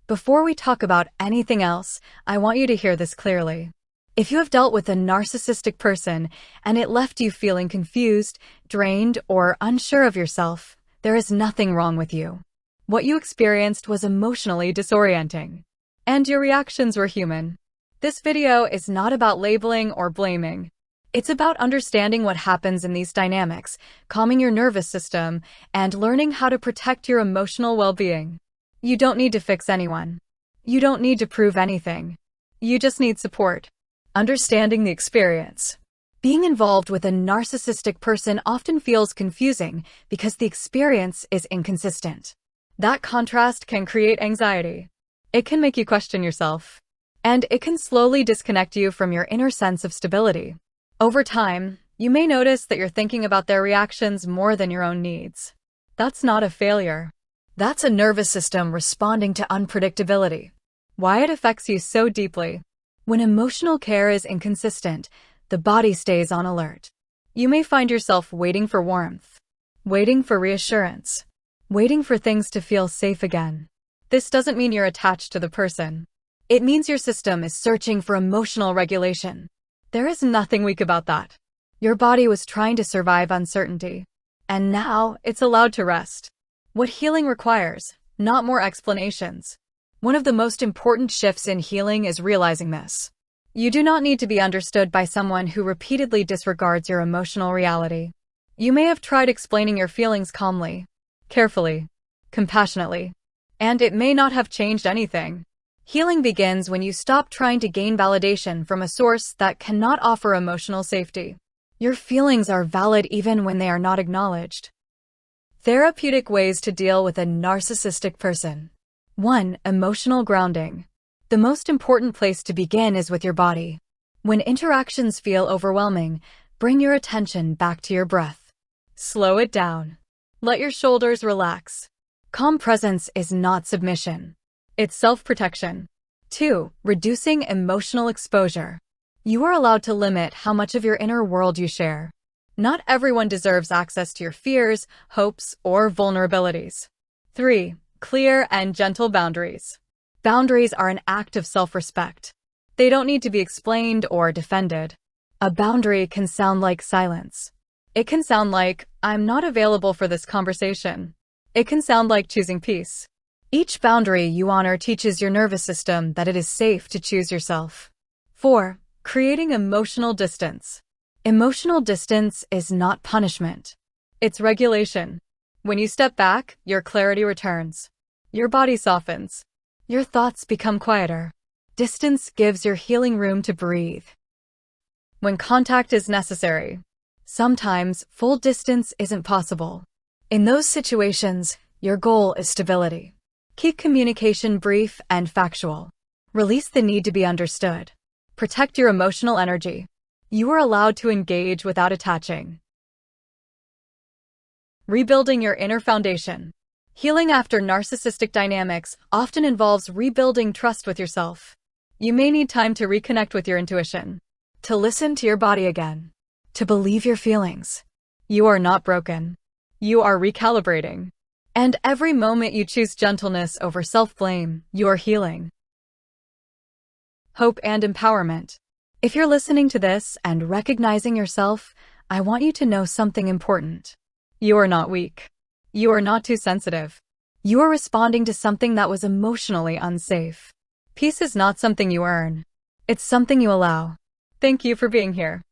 Before we talk about anything else, I want you to hear this clearly. If you have dealt with a narcissistic person and it left you feeling confused, drained, or unsure of yourself, there is nothing wrong with you. What you experienced was emotionally disorienting, and your reactions were human. This video is not about labeling or blaming. It's about understanding what happens in these dynamics, calming your nervous system, and learning how to protect your emotional well-being. You don't need to fix anyone. You don't need to prove anything. You just need support. Understanding the experience. Being involved with a narcissistic person often feels confusing because the experience is inconsistent. That contrast can create anxiety. It can make you question yourself. And it can slowly disconnect you from your inner sense of stability. Over time, you may notice that you're thinking about their reactions more than your own needs. That's not a failure. That's a nervous system responding to unpredictability. Why it affects you so deeply. When emotional care is inconsistent, the body stays on alert. You may find yourself waiting for warmth, waiting for reassurance, waiting for things to feel safe again. This doesn't mean you're attached to the person. It means your system is searching for emotional regulation. There is nothing weak about that. Your body was trying to survive uncertainty, and now it's allowed to rest. What healing requires, not more explanations. One of the most important shifts in healing is realizing this. You do not need to be understood by someone who repeatedly disregards your emotional reality. You may have tried explaining your feelings calmly, carefully, compassionately, and it may not have changed anything. Healing begins when you stop trying to gain validation from a source that cannot offer emotional safety. Your feelings are valid even when they are not acknowledged. Therapeutic ways to deal with a narcissistic person. 1. Emotional grounding. The most important place to begin is with your body. When interactions feel overwhelming, bring your attention back to your breath. Slow it down. Let your shoulders relax. Calm presence is not submission. It's self-protection. 2. Reducing emotional exposure. You are allowed to limit how much of your inner world you share. Not everyone deserves access to your fears, hopes, or vulnerabilities. 3. Clear and gentle boundaries. Boundaries are an act of self-respect. They don't need to be explained or defended. A boundary can sound like silence. It can sound like, I'm not available for this conversation. It can sound like choosing peace. Each boundary you honor teaches your nervous system that it is safe to choose yourself. 4. Creating emotional distance. Emotional distance is not punishment. It's regulation. When you step back, your clarity returns. Your body softens. Your thoughts become quieter. Distance gives your healing room to breathe. When contact is necessary. Sometimes full distance isn't possible. In those situations, your goal is stability. Keep communication brief and factual. Release the need to be understood. Protect your emotional energy. You are allowed to engage without attaching. Rebuilding your inner foundation. Healing after narcissistic dynamics often involves rebuilding trust with yourself. You may need time to reconnect with your intuition, to listen to your body again, to believe your feelings. You are not broken. You are recalibrating. And every moment you choose gentleness over self-blame, you are healing. Hope and empowerment. If you're listening to this and recognizing yourself, I want you to know something important. You are not weak. You are not too sensitive. You are responding to something that was emotionally unsafe. Peace is not something you earn. It's something you allow. Thank you for being here.